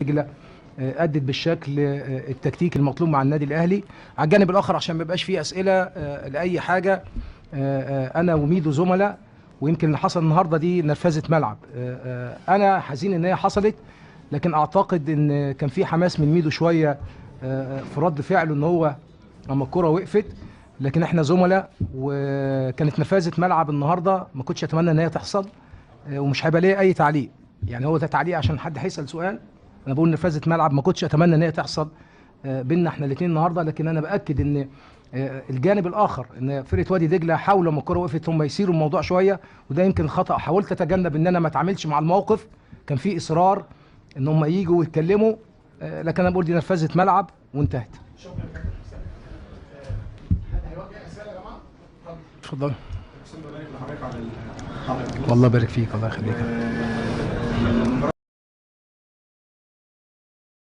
دجله ادت بالشكل التكتيكي المطلوب مع النادي الاهلي. على الجانب الاخر عشان ما يبقاش فيه اسئله لاي حاجه، انا وميدو زملاء، ويمكن اللي حصل النهارده دي نرفزه ملعب. انا حزين ان هي حصلت، لكن اعتقد ان كان في حماس من ميدو شويه في رد فعله ان هو اما الكره وقفت. لكن احنا زملاء، وكانت نرفزه ملعب النهارده ما كنتش اتمنى ان هي تحصل، ومش هيبقى ليا اي تعليق. يعني هو ده تعليق عشان حد هيسال سؤال. انا بقول نرفزه ملعب ما كنتش اتمنى ان هي تحصل بيننا احنا الاثنين النهارده. لكن انا باكد ان الجانب الاخر ان فرقه وادي دجله حاولوا لما الكره وقفت هم يسيروا الموضوع شويه، وده يمكن خطا. حاولت اتجنب ان انا ما اتعاملش مع الموقف، كان في اصرار ان هم ييجوا ويتكلموا، لكن انا بقول دي نرفزه ملعب وانتهت. اتفضل. والله يبارك فيك، الله يخليك.